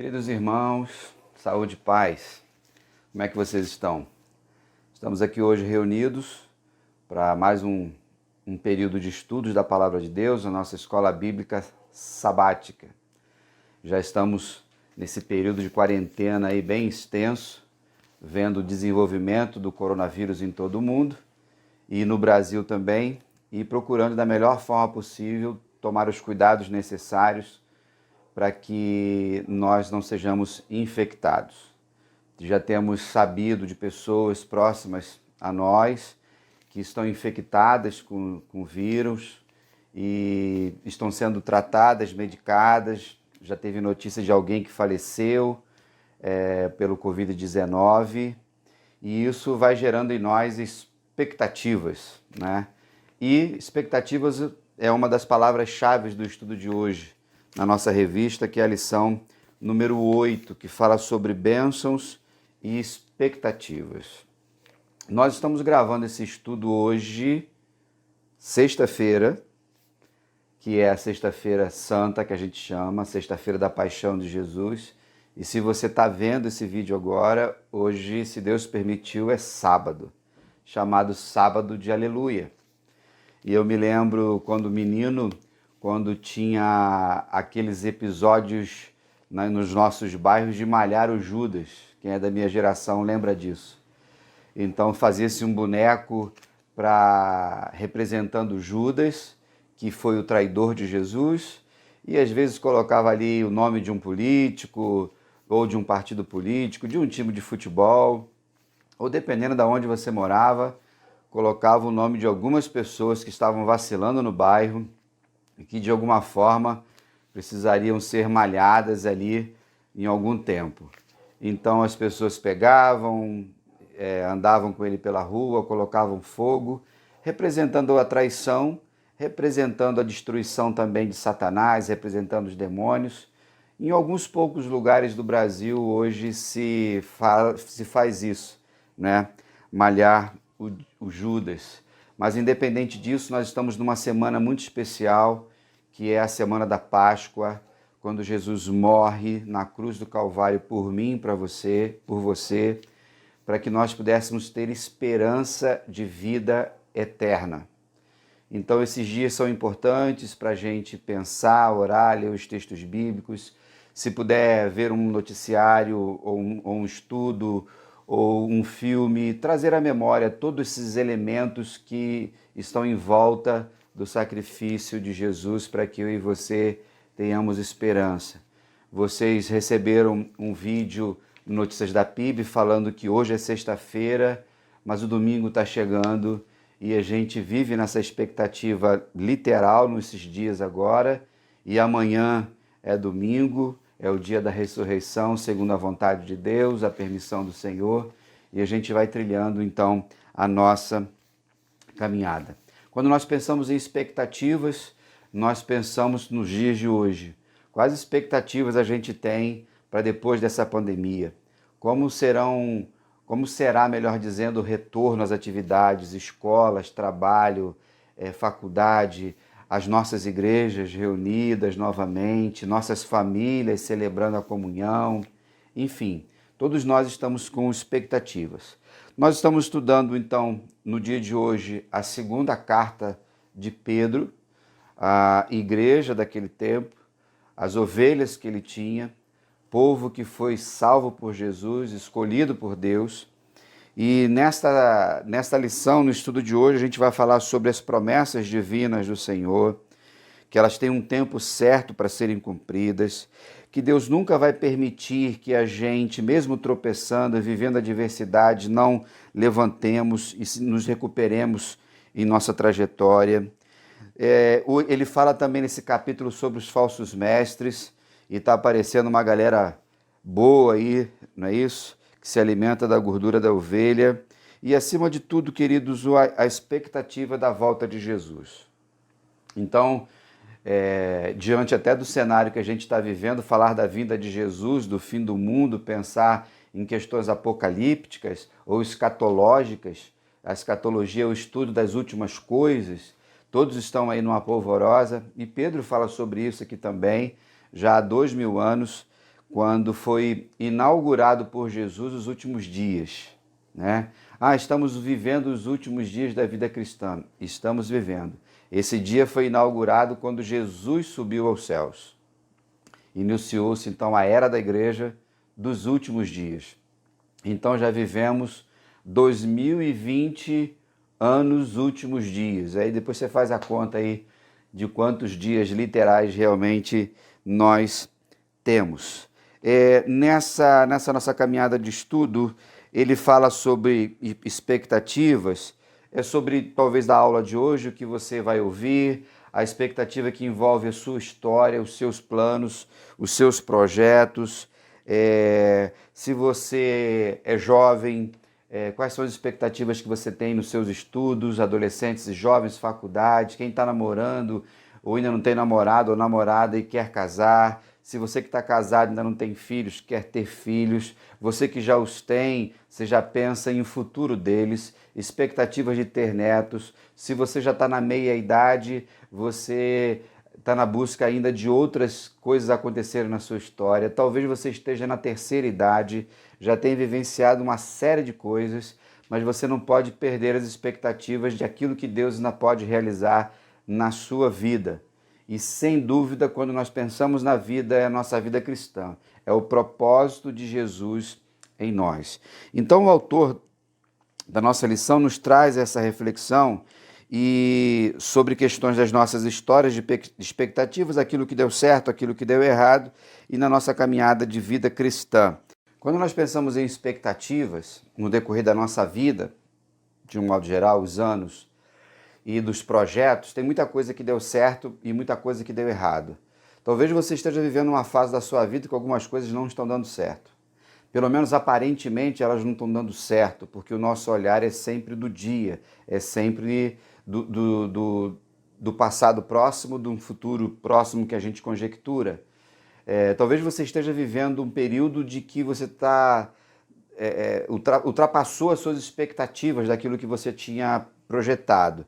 Queridos irmãos, saúde e paz, como é que vocês estão? Estamos aqui hoje reunidos para mais um período de estudos da Palavra de Deus na nossa escola bíblica sabática. Já estamos nesse período de quarentena aí bem extenso, vendo o desenvolvimento do coronavírus em todo o mundo e no Brasil também, e procurando da melhor forma possível tomar os cuidados necessários para que nós não sejamos infectados. Já temos sabido de pessoas próximas a nós que estão infectadas com vírus e estão sendo tratadas, medicadas. Já teve notícia de alguém que faleceu pelo Covid-19 e isso vai gerando em nós expectativas, né? E expectativas é uma das palavras-chave do estudo de hoje, na nossa revista, que é a lição número 8, que fala sobre bênçãos e expectativas. Nós estamos gravando esse estudo hoje, sexta-feira, que é a Sexta-feira Santa, que a gente chama, Sexta-feira da Paixão de Jesus. E se você está vendo esse vídeo agora, hoje, se Deus permitiu, é sábado, chamado Sábado de Aleluia. E eu me lembro quando menino, quando tinha aqueles episódios nos nossos bairros de malhar o Judas. Quem é da minha geração lembra disso. Então fazia-se um boneco representando Judas, que foi o traidor de Jesus, e às vezes colocava ali o nome de um político, ou de um partido político, de um time de futebol, ou dependendo de onde você morava, colocava o nome de algumas pessoas que estavam vacilando no bairro, e que de alguma forma precisariam ser malhadas ali em algum tempo. Então as pessoas pegavam, andavam com ele pela rua, colocavam fogo, representando a traição, representando a destruição também de Satanás, representando os demônios. Em alguns poucos lugares do Brasil hoje se faz isso, né? Malhar o Judas. Mas independente disso, nós estamos numa semana muito especial, que é a semana da Páscoa, quando Jesus morre na cruz do Calvário por mim, por você, para que nós pudéssemos ter esperança de vida eterna. Então esses dias são importantes para a gente pensar, orar, ler os textos bíblicos. Se puder ver um noticiário ou um estudo ou um filme, trazer à memória todos esses elementos que estão em volta do sacrifício de Jesus para que eu e você tenhamos esperança. Vocês receberam um vídeo no Notícias da PIB falando que hoje é sexta-feira, mas o domingo está chegando e a gente vive nessa expectativa literal nesses dias agora, e amanhã é domingo, é o dia da ressurreição, segundo a vontade de Deus, a permissão do Senhor, e a gente vai trilhando então a nossa caminhada. Quando nós pensamos em expectativas, nós pensamos nos dias de hoje. Quais expectativas a gente tem para depois dessa pandemia? Como será, melhor dizendo, o retorno às atividades, escolas, trabalho, faculdade, as nossas igrejas reunidas novamente, nossas famílias celebrando a comunhão, enfim, todos nós estamos com expectativas. Nós estamos estudando, então, no dia de hoje, a segunda carta de Pedro, a igreja daquele tempo, as ovelhas que ele tinha, povo que foi salvo por Jesus, escolhido por Deus. E nesta lição, no estudo de hoje, a gente vai falar sobre as promessas divinas do Senhor, que elas têm um tempo certo para serem cumpridas, que Deus nunca vai permitir que a gente, mesmo tropeçando e vivendo adversidade, não levantemos e nos recuperemos em nossa trajetória. Ele fala também nesse capítulo sobre os falsos mestres, e está aparecendo uma galera boa aí, não é isso? Que se alimenta da gordura da ovelha. E acima de tudo, queridos, a expectativa da volta de Jesus. Então, diante até do cenário que a gente está vivendo, falar da vinda de Jesus, do fim do mundo, pensar em questões apocalípticas ou escatológicas, a escatologia é o estudo das últimas coisas, todos estão aí numa polvorosa, e Pedro fala sobre isso aqui também, já há 2000 anos, quando foi inaugurado por Jesus os últimos dias, né? Estamos vivendo os últimos dias da vida cristã. Estamos vivendo. Esse dia foi inaugurado quando Jesus subiu aos céus. Iniciou-se então a era da igreja dos últimos dias. Então já vivemos 2020 anos últimos dias. Aí depois você faz a conta aí de quantos dias literais realmente nós temos. Nessa nossa caminhada de estudo, ele fala sobre expectativas, sobre talvez da aula de hoje, o que você vai ouvir, a expectativa que envolve a sua história, os seus planos, os seus projetos. Se você é jovem, quais são as expectativas que você tem nos seus estudos, adolescentes e jovens, faculdade, quem está namorando ou ainda não tem namorado ou namorada e quer casar, se você que está casado ainda não tem filhos, quer ter filhos, você que já os tem, você já pensa em o futuro deles, expectativas de ter netos, se você já está na meia-idade, você está na busca ainda de outras coisas acontecerem na sua história, talvez você esteja na terceira idade, já tenha vivenciado uma série de coisas, mas você não pode perder as expectativas de aquilo que Deus ainda pode realizar na sua vida. E sem dúvida, quando nós pensamos na vida, é a nossa vida cristã, é o propósito de Jesus em nós. Então, o autor da nossa lição nos traz essa reflexão e sobre questões das nossas histórias de expectativas, aquilo que deu certo, aquilo que deu errado e na nossa caminhada de vida cristã. Quando nós pensamos em expectativas no decorrer da nossa vida, de um modo geral, os anos e dos projetos, tem muita coisa que deu certo e muita coisa que deu errado. Talvez você esteja vivendo uma fase da sua vida que algumas coisas não estão dando certo. Pelo menos aparentemente elas não estão dando certo, porque o nosso olhar é sempre do dia, é sempre do passado próximo, de um futuro próximo que a gente conjectura. Talvez você esteja vivendo um período de que você ultrapassou as suas expectativas daquilo que você tinha projetado.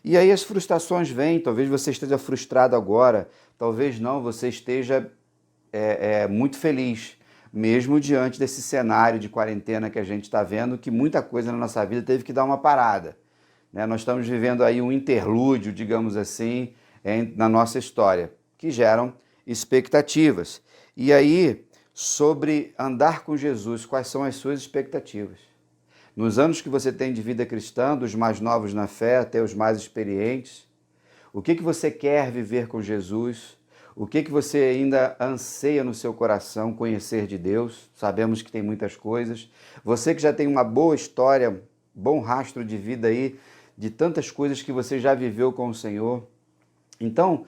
E aí as frustrações vêm, talvez você esteja frustrado agora, talvez não, você esteja muito feliz, mesmo diante desse cenário de quarentena que a gente está vendo, que muita coisa na nossa vida teve que dar uma parada. Nós estamos vivendo aí um interlúdio, digamos assim, na nossa história, que geram expectativas. E aí, sobre andar com Jesus, quais são as suas expectativas? Nos anos que você tem de vida cristã, dos mais novos na fé até os mais experientes, o que você quer viver com Jesus? O que você ainda anseia no seu coração conhecer de Deus? Sabemos que tem muitas coisas. Você que já tem uma boa história, bom rastro de vida aí, de tantas coisas que você já viveu com o Senhor. Então,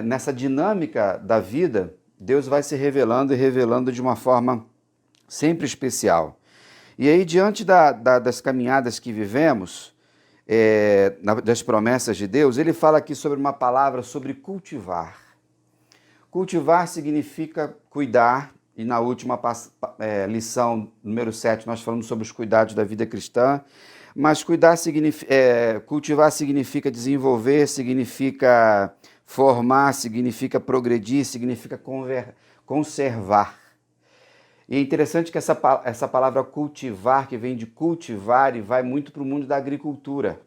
nessa dinâmica da vida, Deus vai se revelando e revelando de uma forma sempre especial. E aí, diante das caminhadas que vivemos, das promessas de Deus, ele fala aqui sobre uma palavra sobre cultivar. Cultivar significa cuidar, e na última lição, número 7, nós falamos sobre os cuidados da vida cristã, mas cultivar significa desenvolver, significa formar, significa progredir, significa conservar. E é interessante que essa palavra cultivar, que vem de cultivar e vai muito para o mundo da agricultura.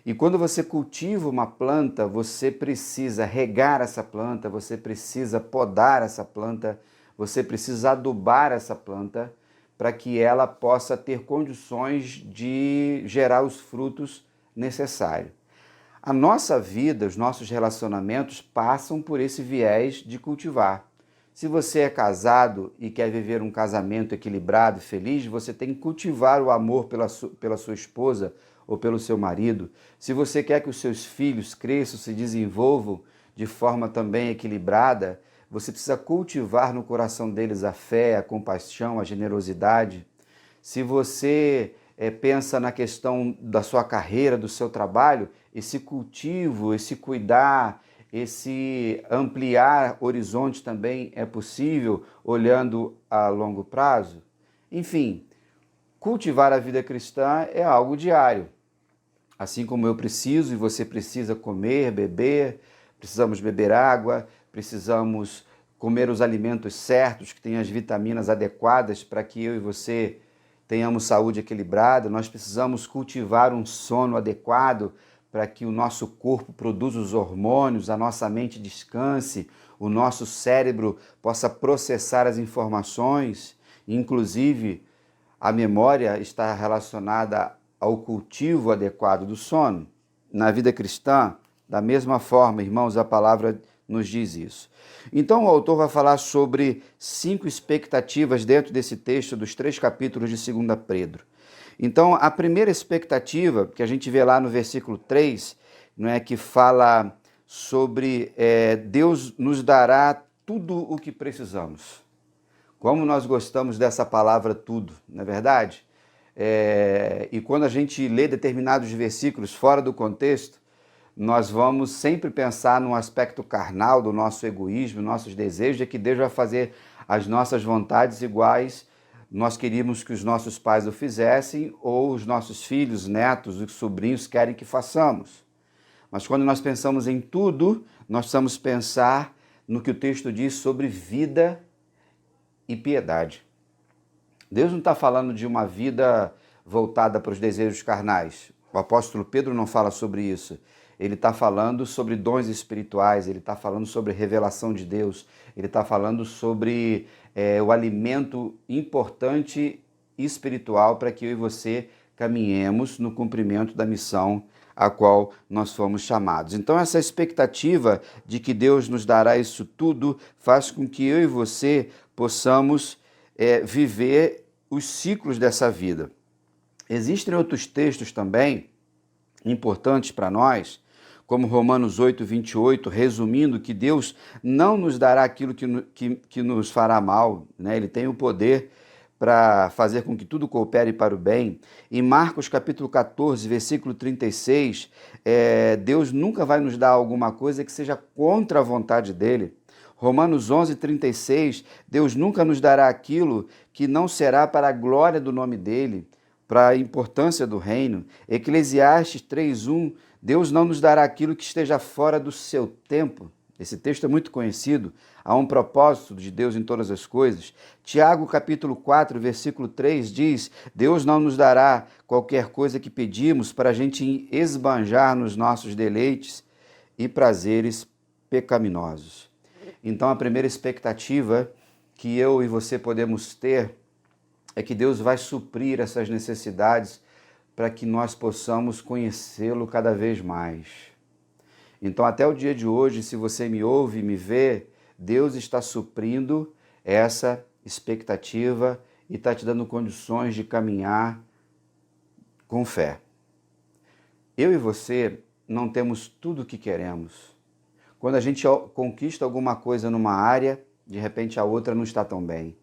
E quando você cultiva uma planta, você precisa regar essa planta, você precisa podar essa planta, você precisa adubar essa planta para que ela possa ter condições de gerar os frutos necessários. A nossa vida, os nossos relacionamentos passam por esse viés de cultivar. Se você é casado e quer viver um casamento equilibrado e feliz, você tem que cultivar o amor pela sua esposa ou pelo seu marido. Se você quer que os seus filhos cresçam, se desenvolvam de forma também equilibrada, você precisa cultivar no coração deles a fé, a compaixão, a generosidade. Se você pensa na questão da sua carreira, do seu trabalho, esse cultivo, esse cuidar, esse ampliar horizontes também é possível, olhando a longo prazo. Enfim, cultivar a vida cristã é algo diário. Assim como eu preciso e você precisa comer, beber, precisamos beber água, precisamos comer os alimentos certos, que tenham as vitaminas adequadas para que eu e você tenhamos saúde equilibrada. Nós precisamos cultivar um sono adequado para que o nosso corpo produza os hormônios, a nossa mente descanse, o nosso cérebro possa processar as informações, inclusive a memória está relacionada ao cultivo adequado do sono. Na vida cristã, da mesma forma, irmãos, a palavra nos diz isso. Então o autor vai falar sobre 5 expectativas dentro desse texto dos 3 capítulos de 2 Pedro. Então a primeira expectativa, que a gente vê lá no versículo 3, não é, que fala sobre Deus nos dará tudo o que precisamos. Como nós gostamos dessa palavra tudo, não é verdade? E quando a gente lê determinados versículos fora do contexto, nós vamos sempre pensar no aspecto carnal do nosso egoísmo, nossos desejos, de que Deus vai fazer as nossas vontades iguais nós queríamos que os nossos pais o fizessem, ou os nossos filhos, netos, os sobrinhos querem que façamos. Mas quando nós pensamos em tudo, nós precisamos pensar no que o texto diz sobre vida e piedade. Deus não está falando de uma vida voltada para os desejos carnais. O apóstolo Pedro não fala sobre isso. Ele está falando sobre dons espirituais, ele está falando sobre revelação de Deus, ele está falando sobre o alimento importante espiritual para que eu e você caminhemos no cumprimento da missão a qual nós fomos chamados. Então essa expectativa de que Deus nos dará isso tudo faz com que eu e você possamos viver os ciclos dessa vida. Existem outros textos também importantes para nós, como Romanos 8, 28, resumindo que Deus não nos dará aquilo que nos fará mal, né? Ele tem o poder para fazer com que tudo coopere para o bem. Em Marcos capítulo 14, versículo 36, Deus nunca vai nos dar alguma coisa que seja contra a vontade dele. Romanos 11, 36, Deus nunca nos dará aquilo que não será para a glória do nome dele, para a importância do reino. Eclesiastes 3:1, Deus não nos dará aquilo que esteja fora do seu tempo. Esse texto é muito conhecido. Há um propósito de Deus em todas as coisas. Tiago capítulo 4, versículo 3 diz: Deus não nos dará qualquer coisa que pedimos para a gente esbanjar nos nossos deleites e prazeres pecaminosos. Então a primeira expectativa que eu e você podemos ter é que Deus vai suprir essas necessidades para que nós possamos conhecê-lo cada vez mais. Então, até o dia de hoje, se você me ouve e me vê, Deus está suprindo essa expectativa e está te dando condições de caminhar com fé. Eu e você não temos tudo o que queremos. Quando a gente conquista alguma coisa numa área, de repente a outra não está tão bem.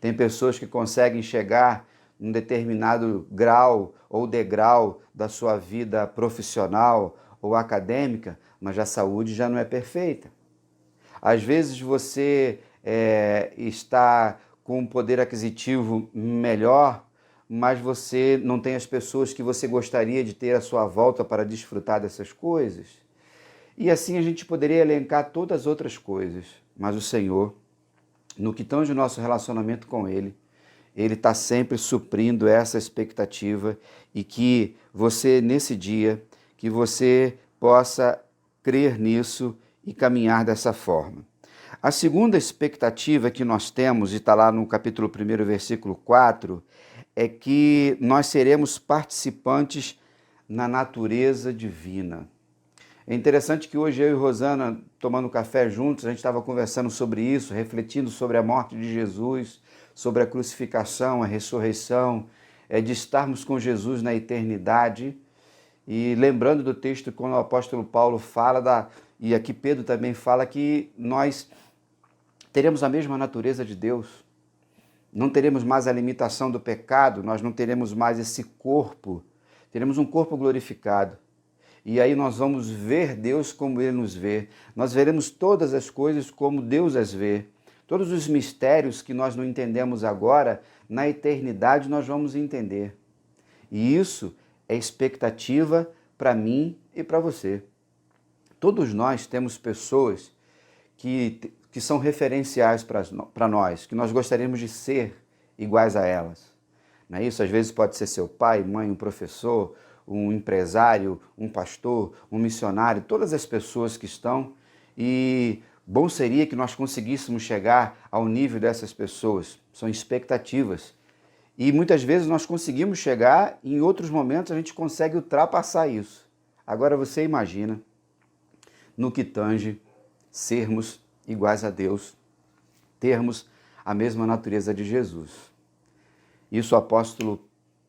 Tem pessoas que conseguem chegar num determinado grau ou degrau da sua vida profissional ou acadêmica, mas a saúde já não é perfeita. Às vezes você está com um poder aquisitivo melhor, mas você não tem as pessoas que você gostaria de ter à sua volta para desfrutar dessas coisas. E assim a gente poderia elencar todas as outras coisas, mas o Senhor, no que tange o nosso relacionamento com Ele está sempre suprindo essa expectativa, e que você, nesse dia, que você possa crer nisso e caminhar dessa forma. A segunda expectativa que nós temos, e está lá no capítulo 1, versículo 4, é que nós seremos participantes na natureza divina. É interessante que hoje eu e Rosana, tomando café juntos, a gente estava conversando sobre isso, refletindo sobre a morte de Jesus, sobre a crucificação, a ressurreição, de estarmos com Jesus na eternidade. E lembrando do texto quando o apóstolo Paulo fala, e aqui Pedro também fala, que nós teremos a mesma natureza de Deus. Não teremos mais a limitação do pecado, nós não teremos mais esse corpo, teremos um corpo glorificado. E aí nós vamos ver Deus como Ele nos vê. Nós veremos todas as coisas como Deus as vê. Todos os mistérios que nós não entendemos agora, na eternidade nós vamos entender. E isso é expectativa para mim e para você. Todos nós temos pessoas que que são referenciais para nós, que nós gostaríamos de ser iguais a elas. Não é isso? Às vezes pode ser seu pai, mãe, um professor, um empresário, um pastor, um missionário, todas as pessoas que estão. E bom seria que nós conseguíssemos chegar ao nível dessas pessoas. São expectativas. E muitas vezes nós conseguimos chegar, e em outros momentos a gente consegue ultrapassar isso. Agora você imagina, no que tange sermos iguais a Deus, termos a mesma natureza de Jesus. Isso o apóstolo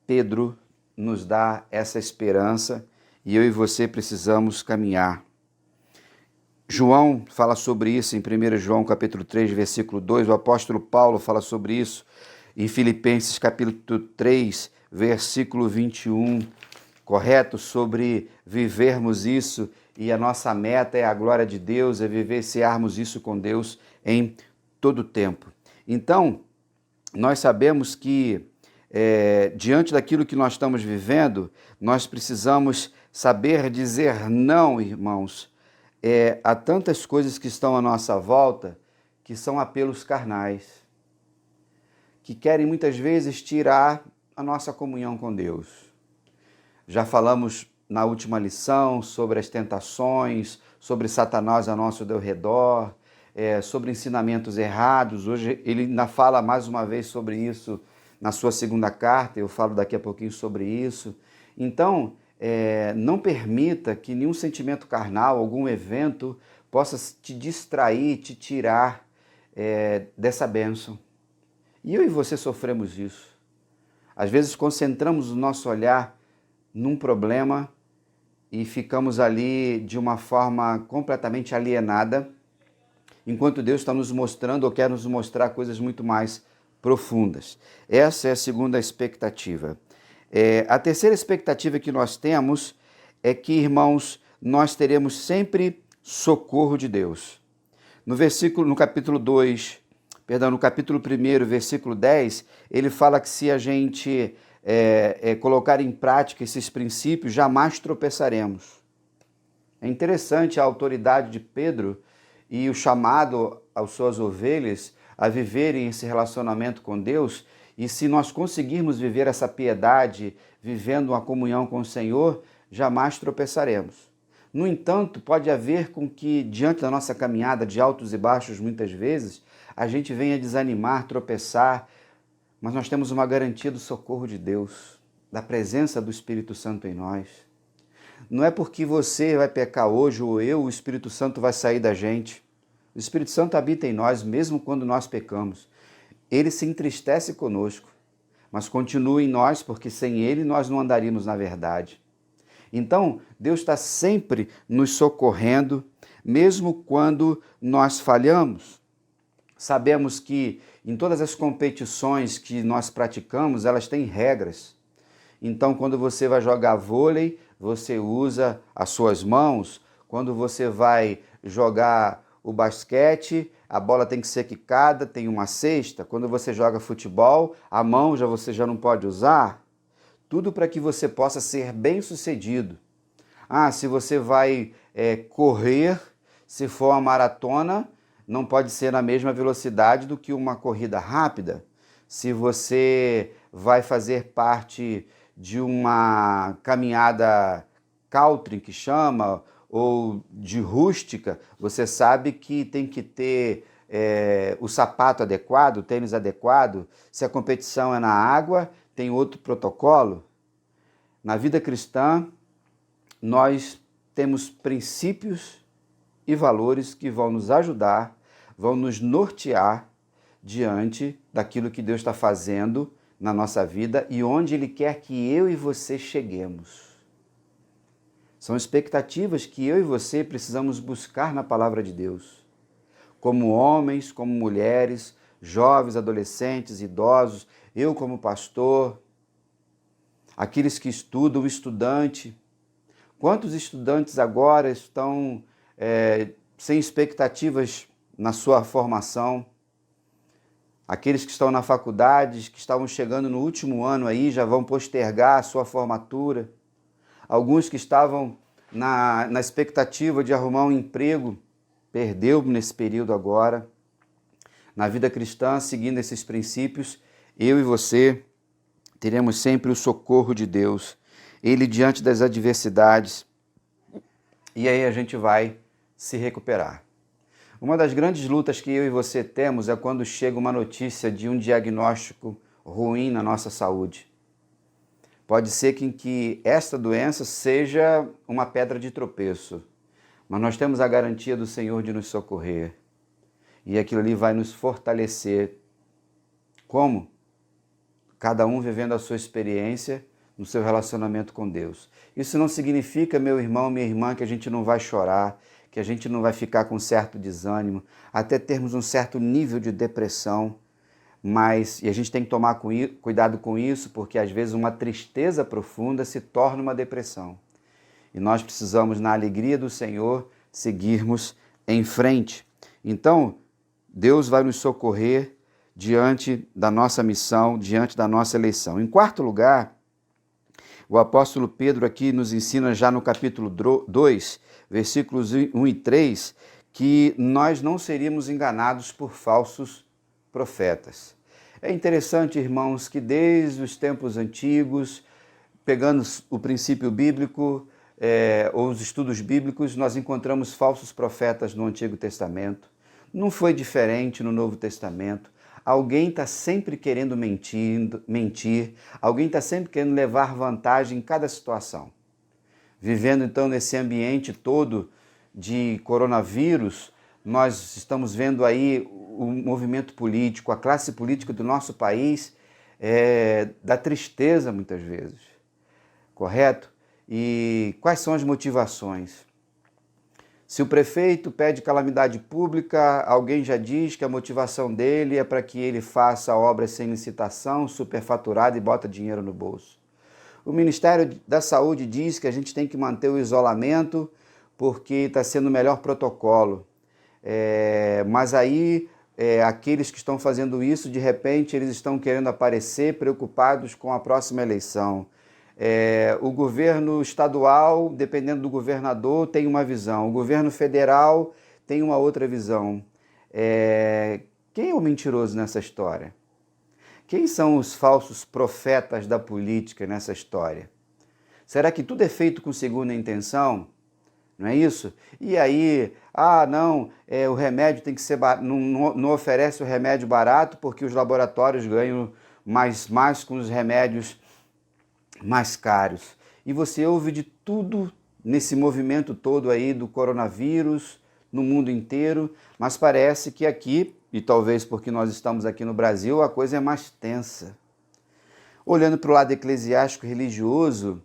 Pedro nos dá essa esperança e eu e você precisamos caminhar. João fala sobre isso em 1 João capítulo 3, versículo 2, o apóstolo Paulo fala sobre isso em Filipenses capítulo 3, versículo 21, correto? Sobre vivermos isso e a nossa meta é a glória de Deus, é vivenciarmos isso com Deus em todo o tempo. Então, nós sabemos que diante daquilo que nós estamos vivendo, nós precisamos saber dizer não, irmãos, há tantas coisas que estão à nossa volta que são apelos carnais, que querem muitas vezes tirar a nossa comunhão com Deus. Já falamos na última lição sobre as tentações, sobre Satanás ao nosso redor, sobre ensinamentos errados. Hoje ele ainda fala mais uma vez sobre isso na sua segunda carta, eu falo daqui a pouquinho sobre isso. Então, não permita que nenhum sentimento carnal, algum evento, possa te distrair, te tirar dessa bênção. E eu e você sofremos isso. Às vezes concentramos o nosso olhar num problema e ficamos ali de uma forma completamente alienada, enquanto Deus está nos mostrando ou quer nos mostrar coisas muito mais profundas. Essa é a segunda expectativa. A terceira expectativa que nós temos é que, irmãos, nós teremos sempre socorro de Deus. No capítulo 1, versículo 10, ele fala que se a gente colocar em prática esses princípios, jamais tropeçaremos. É interessante a autoridade de Pedro e o chamado às suas ovelhas a viverem esse relacionamento com Deus, e se nós conseguirmos viver essa piedade, vivendo uma comunhão com o Senhor, jamais tropeçaremos. No entanto, pode haver com que, diante da nossa caminhada de altos e baixos, muitas vezes, a gente venha desanimar, tropeçar, mas nós temos uma garantia do socorro de Deus, da presença do Espírito Santo em nós. Não é porque você vai pecar hoje ou o Espírito Santo vai sair da gente. O Espírito Santo habita em nós, mesmo quando nós pecamos. Ele se entristece conosco, mas continua em nós, porque sem ele nós não andaríamos na verdade. Então, Deus está sempre nos socorrendo, mesmo quando nós falhamos. Sabemos que em todas as competições que nós praticamos, elas têm regras. Então, quando você vai jogar vôlei, você usa as suas mãos. Quando você vai jogar o basquete, a bola tem que ser quicada, tem uma cesta. Quando você joga futebol, a mão você já não pode usar. Tudo para que você possa ser bem-sucedido. Se você vai correr, se for uma maratona, não pode ser na mesma velocidade do que uma corrida rápida. Se você vai fazer parte de uma caminhada country, que chama, ou de rústica, você sabe que tem que ter o sapato adequado, o tênis adequado. Se a competição é na água, tem outro protocolo. Na vida cristã, nós temos princípios e valores que vão nos ajudar, vão nos nortear diante daquilo que Deus está fazendo na nossa vida e onde Ele quer que eu e você cheguemos. São expectativas que eu e você precisamos buscar na palavra de Deus. Como homens, como mulheres, jovens, adolescentes, idosos, eu como pastor, aqueles que estudam, o estudante. Quantos estudantes agora estão sem expectativas na sua formação? Aqueles que estão na faculdade, que estavam chegando no último ano aí, já vão postergar a sua formatura. Alguns que estavam na expectativa de arrumar um emprego, perdeu nesse período agora. Na vida cristã, seguindo esses princípios, eu e você teremos sempre o socorro de Deus. Ele diante das adversidades, e aí a gente vai se recuperar. Uma das grandes lutas que eu e você temos é quando chega uma notícia de um diagnóstico ruim na nossa saúde. Pode ser que esta doença seja uma pedra de tropeço, mas nós temos a garantia do Senhor de nos socorrer. E aquilo ali vai nos fortalecer. Como? Cada um vivendo a sua experiência no seu relacionamento com Deus. Isso não significa, meu irmão, minha irmã, que a gente não vai chorar, que a gente não vai ficar com certo desânimo, até termos um certo nível de depressão. E a gente tem que tomar cuidado com isso, porque às vezes uma tristeza profunda se torna uma depressão. E nós precisamos, na alegria do Senhor, seguirmos em frente. Então, Deus vai nos socorrer diante da nossa missão, diante da nossa eleição. Em quarto lugar, o apóstolo Pedro aqui nos ensina já no capítulo 2, versículos 1 e 3, que nós não seríamos enganados por falsos profetas. É interessante, irmãos, que desde os tempos antigos, pegando o princípio bíblico, ou os estudos bíblicos, nós encontramos falsos profetas no Antigo Testamento. Não foi diferente no Novo Testamento. Alguém está sempre querendo mentir, alguém está sempre querendo levar vantagem em cada situação. Vivendo então nesse ambiente todo de coronavírus, nós estamos vendo aí o movimento político, a classe política do nosso país da tristeza muitas vezes, correto? E quais são as motivações? Se o prefeito pede calamidade pública, alguém já diz que a motivação dele é para que ele faça obras sem licitação, superfaturada e bota dinheiro no bolso. O Ministério da Saúde diz que a gente tem que manter o isolamento porque está sendo o melhor protocolo. Mas aí, aqueles que estão fazendo isso, de repente, eles estão querendo aparecer preocupados com a próxima eleição. O governo estadual, dependendo do governador, tem uma visão. O governo federal tem uma outra visão. Quem é o mentiroso nessa história? Quem são os falsos profetas da política nessa história? Será que tudo é feito com segunda intenção? Não é isso? E aí, o remédio tem que ser não oferece o remédio barato porque os laboratórios ganham mais com os remédios mais caros. E você ouve de tudo nesse movimento todo aí do coronavírus no mundo inteiro, mas parece que aqui, e talvez porque nós estamos aqui no Brasil, a coisa é mais tensa. Olhando para o lado eclesiástico religioso,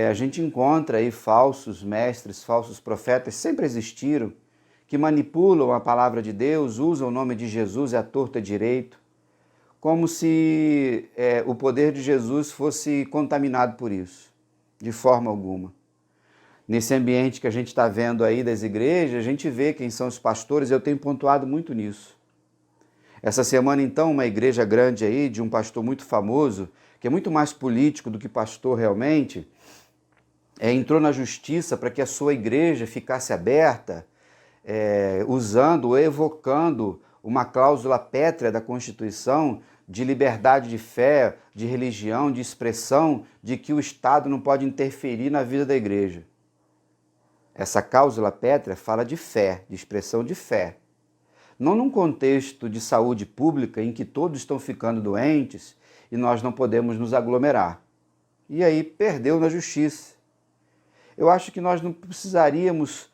a gente encontra aí falsos mestres, falsos profetas, sempre existiram, que manipulam a palavra de Deus, usam o nome de Jesus à torta direito, como se o poder de Jesus fosse contaminado por isso, de forma alguma. Nesse ambiente que a gente está vendo aí das igrejas, a gente vê quem são os pastores, eu tenho pontuado muito nisso. Essa semana, então, uma igreja grande aí, de um pastor muito famoso, que é muito mais político do que pastor realmente, entrou na justiça para que a sua igreja ficasse aberta, usando ou evocando uma cláusula pétrea da Constituição de liberdade de fé, de religião, de expressão, de que o Estado não pode interferir na vida da igreja. Essa cláusula pétrea fala de fé, de expressão de fé. Não num contexto de saúde pública em que todos estão ficando doentes e nós não podemos nos aglomerar. E aí perdeu na justiça. Eu acho que nós não precisaríamos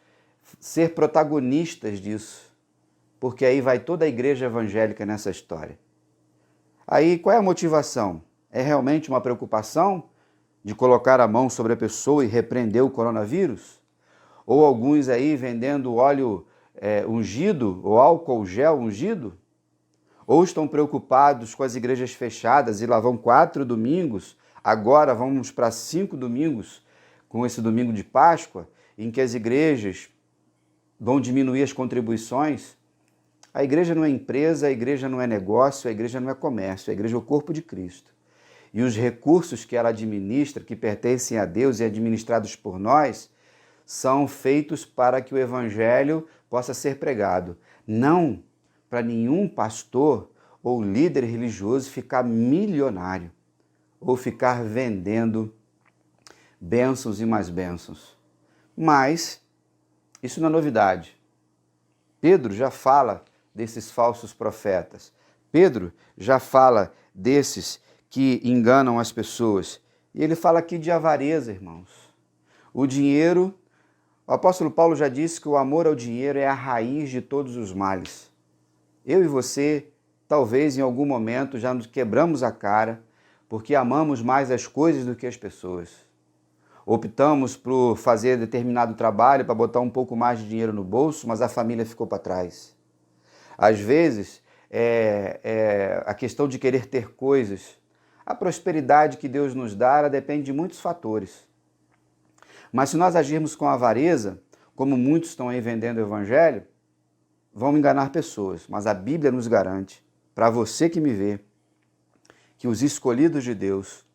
ser protagonistas disso, porque aí vai toda a igreja evangélica nessa história. Aí qual é a motivação? É realmente uma preocupação de colocar a mão sobre a pessoa e repreender o coronavírus? Ou alguns aí vendendo óleo ungido ou álcool gel ungido? Ou estão preocupados com as igrejas fechadas e lá vão 4 domingos, agora vamos para 5 domingos, com esse domingo de Páscoa, em que as igrejas vão diminuir as contribuições? A igreja não é empresa, a igreja não é negócio, a igreja não é comércio, a igreja é o corpo de Cristo. E os recursos que ela administra, que pertencem a Deus e administrados por nós, são feitos para que o evangelho possa ser pregado. Não para nenhum pastor ou líder religioso ficar milionário ou ficar vendendo bênçãos e mais bênçãos. Mas isso não é novidade. Pedro já fala desses falsos profetas. Pedro já fala desses que enganam as pessoas. E ele fala aqui de avareza, irmãos. O dinheiro, o apóstolo Paulo já disse que o amor ao dinheiro é a raiz de todos os males. Eu e você, talvez em algum momento, já nos quebramos a cara porque amamos mais as coisas do que as pessoas. Optamos por fazer determinado trabalho para botar um pouco mais de dinheiro no bolso, mas a família ficou para trás. Às vezes, a questão de querer ter coisas. A prosperidade que Deus nos dá, ela depende de muitos fatores. Mas se nós agirmos com avareza, como muitos estão aí vendendo o evangelho, vão enganar pessoas. Mas a Bíblia nos garante, para você que me vê, que os escolhidos de Deus,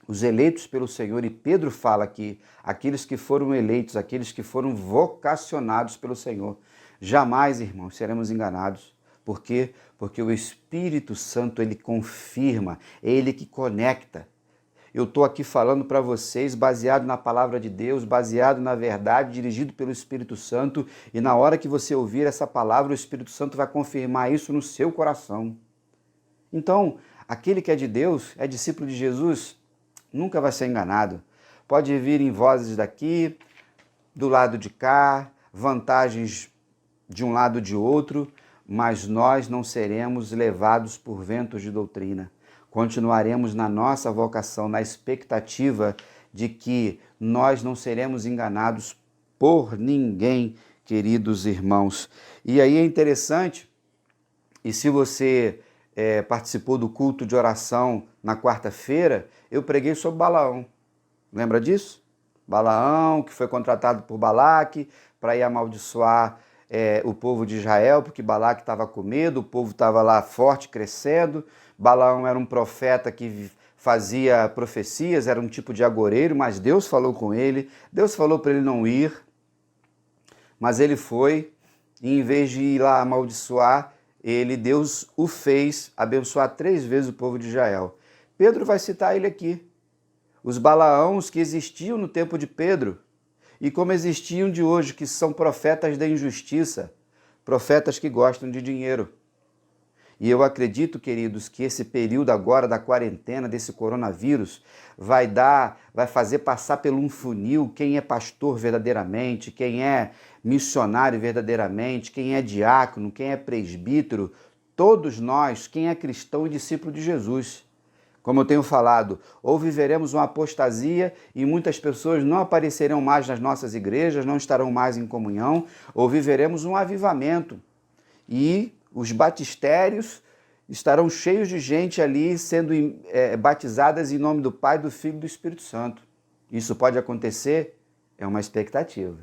os eleitos pelo Senhor, e Pedro fala aqui, aqueles que foram eleitos, aqueles que foram vocacionados pelo Senhor, jamais, irmãos, seremos enganados. Por quê? Porque o Espírito Santo, ele confirma, é ele que conecta. Eu estou aqui falando para vocês baseado na palavra de Deus, baseado na verdade, dirigido pelo Espírito Santo, e na hora que você ouvir essa palavra, o Espírito Santo vai confirmar isso no seu coração. Então, aquele que é de Deus, é discípulo de Jesus, nunca vai ser enganado. Pode vir em vozes daqui, do lado de cá, vantagens de um lado ou de outro, mas nós não seremos levados por ventos de doutrina. Continuaremos na nossa vocação, na expectativa de que nós não seremos enganados por ninguém, queridos irmãos. E aí é interessante, e se você participou do culto de oração na quarta-feira, eu preguei sobre Balaão. Lembra disso? Balaão, que foi contratado por Balaque para ir amaldiçoar o povo de Israel, porque Balaque estava com medo, o povo estava lá forte, crescendo. Balaão era um profeta que fazia profecias, era um tipo de agoreiro, mas Deus falou com ele, Deus falou para ele não ir, mas ele foi, e em vez de ir lá amaldiçoar, Deus o fez abençoar 3 vezes o povo de Israel. Pedro vai citar ele aqui. Os Balaãos que existiam no tempo de Pedro, e como existiam de hoje, que são profetas da injustiça, profetas que gostam de dinheiro. E eu acredito, queridos, que esse período agora da quarentena, desse coronavírus, vai fazer passar por um funil quem é pastor verdadeiramente, quem é missionário verdadeiramente, quem é diácono, quem é presbítero, todos nós, quem é cristão e discípulo de Jesus. Como eu tenho falado, ou viveremos uma apostasia e muitas pessoas não aparecerão mais nas nossas igrejas, não estarão mais em comunhão, ou viveremos um avivamento e os batistérios estarão cheios de gente ali sendo batizadas em nome do Pai, do Filho e do Espírito Santo. Isso pode acontecer? É uma expectativa.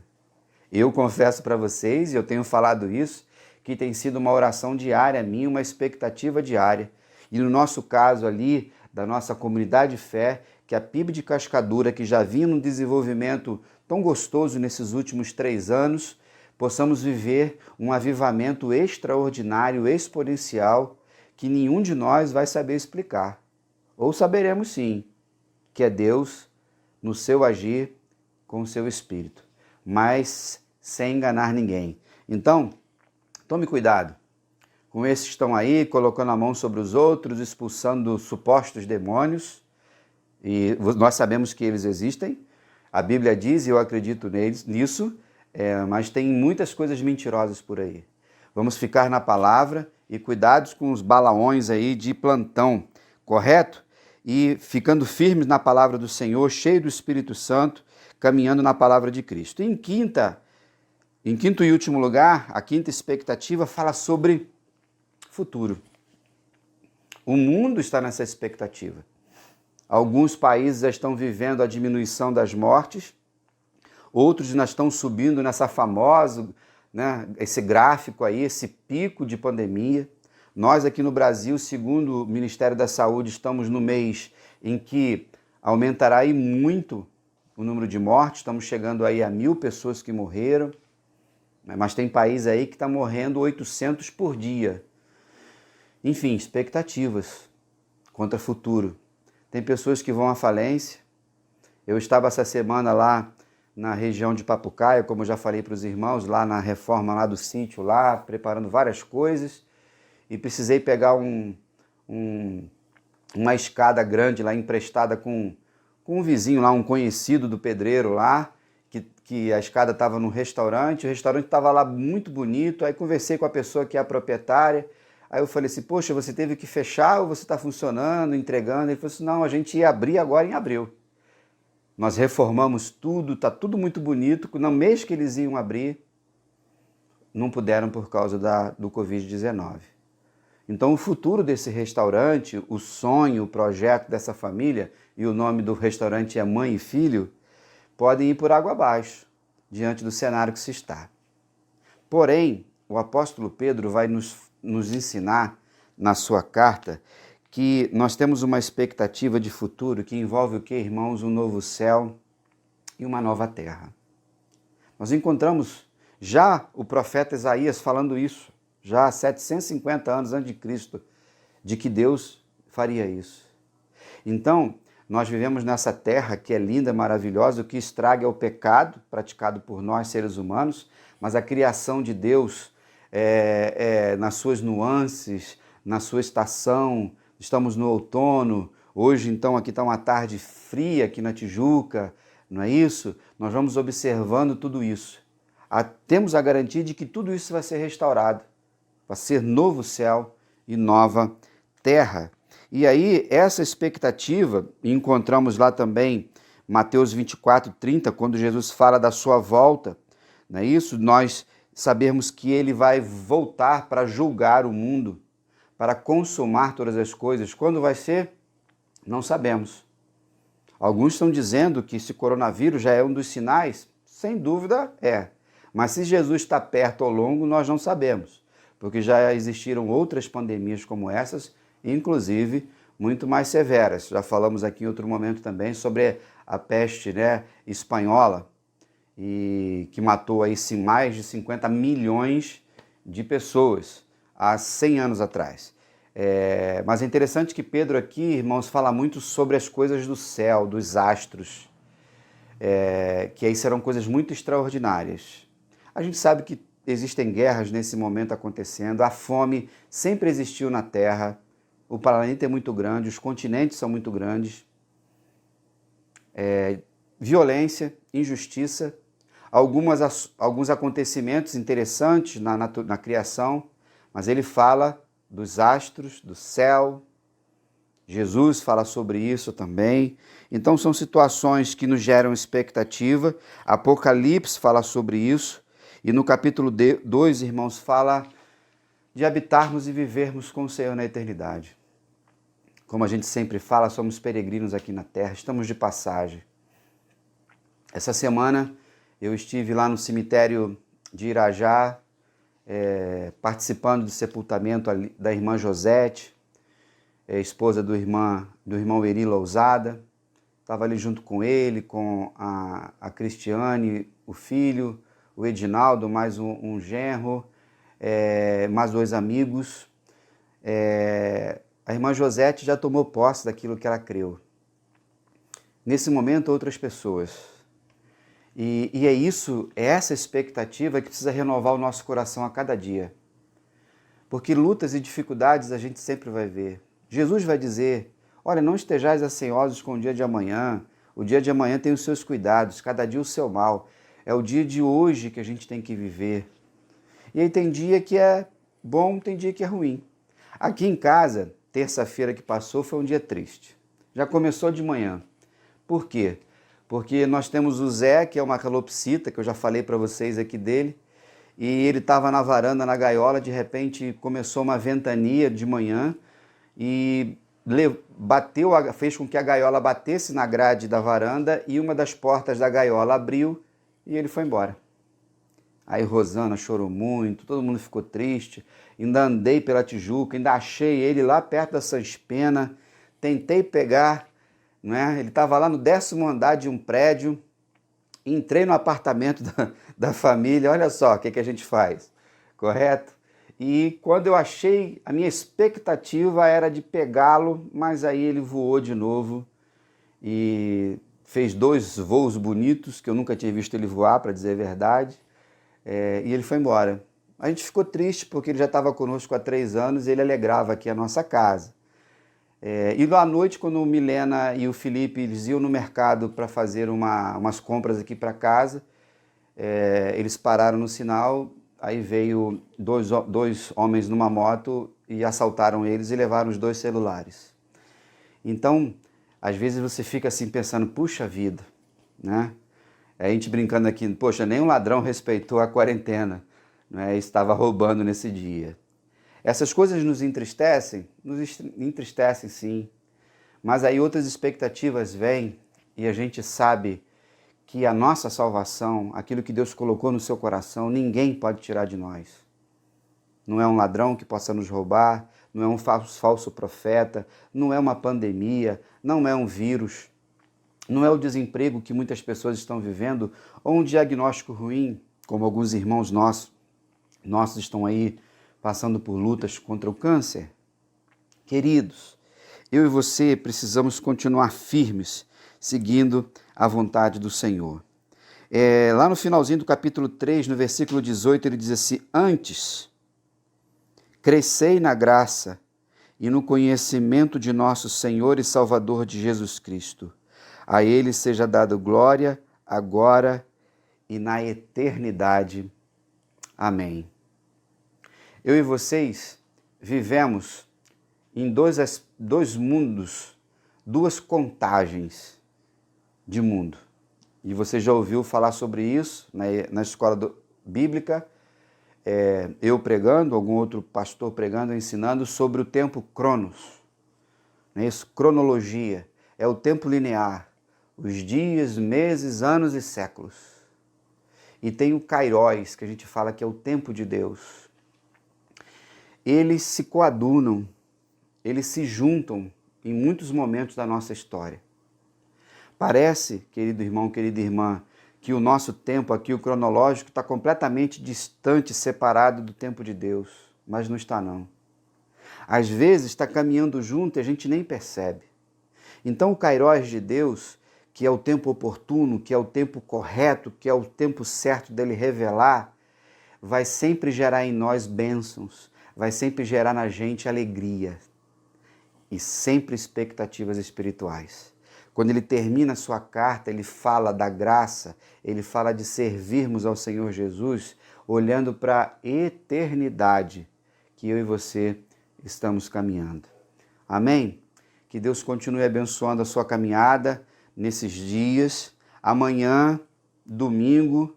Eu confesso para vocês, e eu tenho falado isso, que tem sido uma oração diária minha, uma expectativa diária. E no nosso caso ali, da nossa comunidade de fé, que a PIB de Cascadura, que já vinha num desenvolvimento tão gostoso nesses últimos 3 anos, possamos viver um avivamento extraordinário, exponencial, que nenhum de nós vai saber explicar. Ou saberemos sim, que é Deus no seu agir com o seu Espírito, mas sem enganar ninguém. Então, tome cuidado com esses que estão aí, colocando a mão sobre os outros, expulsando supostos demônios, e nós sabemos que eles existem, a Bíblia diz, e eu acredito nisso, mas tem muitas coisas mentirosas por aí. Vamos ficar na palavra e cuidados com os balaões aí de plantão, correto? E ficando firmes na palavra do Senhor, cheio do Espírito Santo, caminhando na palavra de Cristo. Em quinto e último lugar, a quinta expectativa fala sobre futuro. O mundo está nessa expectativa. Alguns países já estão vivendo a diminuição das mortes, outros já estão subindo nessa famosa, esse gráfico aí, esse pico de pandemia. Nós aqui no Brasil, segundo o Ministério da Saúde, estamos no mês em que aumentará aí muito o número de mortes, estamos chegando aí a 1.000 pessoas que morreram. Mas tem país aí que está morrendo 800 por dia. Enfim, expectativas contra o futuro. Tem pessoas que vão à falência. Eu estava essa semana lá na região de Papucaia, como eu já falei para os irmãos, lá na reforma lá do sítio, lá, preparando várias coisas, e precisei pegar uma escada grande lá emprestada com um vizinho lá, um conhecido do pedreiro lá, que a escada estava no restaurante, o restaurante estava lá muito bonito, aí conversei com a pessoa que é a proprietária, aí eu falei assim, poxa, você teve que fechar ou você está funcionando, entregando? Ele falou assim, não, a gente ia abrir agora em abril. Nós reformamos tudo, está tudo muito bonito. No mês que eles iam abrir, não puderam por causa do Covid-19. Então o futuro desse restaurante, o sonho, o projeto dessa família, e o nome do restaurante é Mãe e Filho, podem ir por água abaixo, diante do cenário que se está. Porém, o apóstolo Pedro vai nos ensinar, na sua carta, que nós temos uma expectativa de futuro que envolve o que, irmãos? Um novo céu e uma nova terra. Nós encontramos já o profeta Isaías falando isso, já há 750 anos antes de Cristo, de que Deus faria isso. Então, nós vivemos nessa terra que é linda, maravilhosa, o que estraga é o pecado praticado por nós, seres humanos, mas a criação de Deus, nas suas nuances, na sua estação. Estamos no outono, hoje então aqui está uma tarde fria aqui na Tijuca, não é isso? Nós vamos observando tudo isso. Temos a garantia de que tudo isso vai ser restaurado, vai ser novo céu e nova terra. E aí essa expectativa, encontramos lá também Mateus 24, 30, quando Jesus fala da sua volta, não é isso? Nós sabemos que ele vai voltar para julgar o mundo, para consumar todas as coisas. Quando vai ser? Não sabemos. Alguns estão dizendo que esse coronavírus já é um dos sinais. Sem dúvida é. Mas se Jesus está perto ou longo, nós não sabemos. Porque já existiram outras pandemias como essas, inclusive muito mais severas. Já falamos aqui em outro momento também sobre a peste, espanhola, e que matou aí mais de 50 milhões de pessoas há 100 anos atrás. Mas é interessante que Pedro aqui, irmãos, fala muito sobre as coisas do céu, dos astros, que aí serão coisas muito extraordinárias. A gente sabe que existem guerras nesse momento acontecendo, a fome sempre existiu na Terra, o planeta é muito grande, os continentes são muito grandes, violência, injustiça, alguns acontecimentos interessantes na criação, mas ele fala dos astros, do céu. Jesus fala sobre isso também. Então são situações que nos geram expectativa. Apocalipse fala sobre isso. E no capítulo 2, irmãos, fala de habitarmos e vivermos com o Senhor na eternidade. Como a gente sempre fala, somos peregrinos aqui na terra, estamos de passagem. Essa semana eu estive lá no cemitério de Irajá, participando do sepultamento da irmã Josete, esposa do irmão Eri Lousada. Estava ali junto com ele, com a Cristiane, o filho, o Edinaldo, mais um genro, mais 2 amigos. A irmã Josete já tomou posse daquilo que ela creu. Nesse momento, outras pessoas. E é essa expectativa que precisa renovar o nosso coração a cada dia. Porque lutas e dificuldades a gente sempre vai ver. Jesus vai dizer, olha, não estejais ansiosos com o dia de amanhã. O dia de amanhã tem os seus cuidados, cada dia o seu mal. É o dia de hoje que a gente tem que viver. E aí tem dia que é bom, tem dia que é ruim. Aqui em casa, terça-feira que passou, foi um dia triste. Já começou de manhã. Por quê? Porque nós temos o Zé, que é uma calopsita, que eu já falei para vocês aqui dele, e ele estava na varanda, na gaiola, de repente começou uma ventania de manhã e fez com que a gaiola batesse na grade da varanda e uma das portas da gaiola abriu e ele foi embora. Aí Rosana chorou muito, todo mundo ficou triste, ainda andei pela Tijuca, ainda achei ele lá perto da Sans Pena, tentei pegar, ele estava lá no 10º andar de um prédio, Entrei no apartamento da família, olha só o que a gente faz, correto? E quando eu achei, a minha expectativa era de pegá-lo, mas aí ele voou de novo e fez 2 voos bonitos, que eu nunca tinha visto ele voar, para dizer a verdade, e ele foi embora. A gente ficou triste porque ele já estava conosco há 3 anos e ele alegrava aqui a nossa casa. E lá à noite, quando o Milena e o Felipe eles iam no mercado para fazer umas compras aqui para casa, eles pararam no sinal, aí veio dois homens numa moto e assaltaram eles e levaram os 2 celulares. Então, às vezes você fica assim pensando, puxa vida, né? A gente brincando aqui, poxa, nem um ladrão respeitou a quarentena, né? Estava roubando nesse dia. Essas coisas nos entristecem sim, mas aí outras expectativas vêm e a gente sabe que a nossa salvação, aquilo que Deus colocou no seu coração, ninguém pode tirar de nós. Não é um ladrão que possa nos roubar, não é um falso profeta, não é uma pandemia, não é um vírus, não é o desemprego que muitas pessoas estão vivendo ou um diagnóstico ruim, como alguns irmãos nossos estão aí passando por lutas contra o câncer. Queridos, eu e você precisamos continuar firmes, seguindo a vontade do Senhor. Lá no finalzinho do capítulo 3, no versículo 18, ele diz assim: antes, crescei na graça e no conhecimento de nosso Senhor e Salvador de Jesus Cristo. A Ele seja dado glória, agora e na eternidade. Amém. Eu e vocês vivemos em dois mundos, 2 contagens de mundo. E você já ouviu falar sobre isso na escola bíblica, eu pregando, algum outro pastor pregando, ensinando sobre o tempo cronos. Não é isso? Cronologia é o tempo linear, os dias, meses, anos e séculos. E tem o kairos, que a gente fala que é o tempo de Deus. Eles se coadunam, eles se juntam em muitos momentos da nossa história. Parece, querido irmão, querida irmã, que o nosso tempo aqui, o cronológico, está completamente distante, separado do tempo de Deus, mas não está não. Às vezes está caminhando junto e a gente nem percebe. Então o kairos de Deus, que é o tempo oportuno, que é o tempo correto, que é o tempo certo dele revelar, vai sempre gerar em nós bênçãos, vai sempre gerar na gente alegria e sempre expectativas espirituais. Quando ele termina a sua carta, ele fala da graça, ele fala de servirmos ao Senhor Jesus, olhando para a eternidade que eu e você estamos caminhando. Amém? Que Deus continue abençoando a sua caminhada nesses dias. Amanhã, domingo,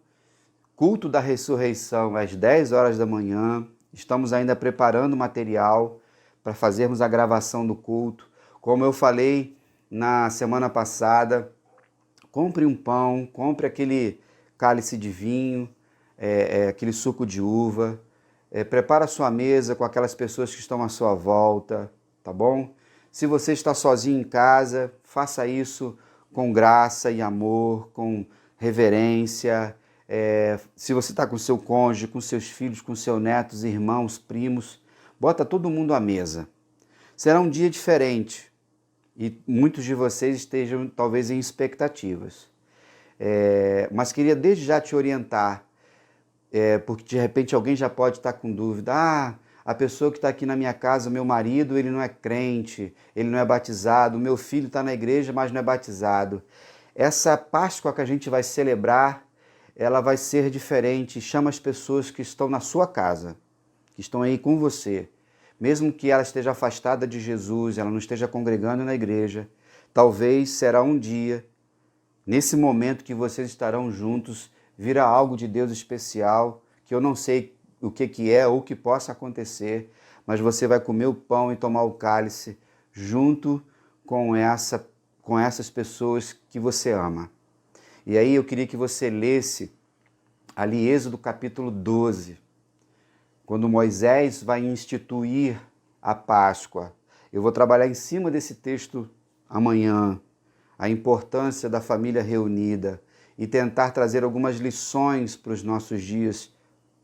culto da ressurreição às 10 horas da manhã. Estamos ainda preparando o material para fazermos a gravação do culto. Como eu falei na semana passada, compre um pão, compre aquele cálice de vinho, aquele suco de uva, prepara a sua mesa com aquelas pessoas que estão à sua volta, tá bom? Se você está sozinho em casa, faça isso com graça e amor, com reverência. Se você está com seu cônjuge, com seus filhos, com seus netos, irmãos, primos, bota todo mundo à mesa. Será um dia diferente e muitos de vocês estejam talvez em expectativas. Mas queria desde já te orientar, porque de repente alguém já pode estar com dúvida. A pessoa que está aqui na minha casa, meu marido, ele não é crente, ele não é batizado, o meu filho está na igreja, mas não é batizado. Essa Páscoa que a gente vai celebrar, ela vai ser diferente. Chama as pessoas que estão na sua casa, que estão aí com você. Mesmo que ela esteja afastada de Jesus, ela não esteja congregando na igreja, talvez será um dia, nesse momento que vocês estarão juntos, virá algo de Deus especial, que eu não sei o que é ou o que possa acontecer, mas você vai comer o pão e tomar o cálice junto com essas pessoas que você ama. E aí eu queria que você lesse ali Êxodo capítulo 12, quando Moisés vai instituir a Páscoa. Eu vou trabalhar em cima desse texto amanhã, a importância da família reunida. e tentar trazer algumas lições para os nossos dias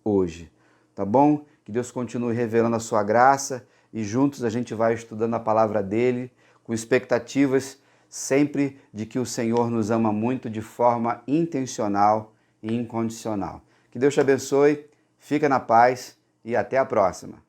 hoje, tá bom? Que Deus continue revelando a sua graça e juntos a gente vai estudando a palavra dele com expectativas sempre de que o Senhor nos ama muito de forma intencional e incondicional. Que Deus te abençoe, fica na paz e até a próxima.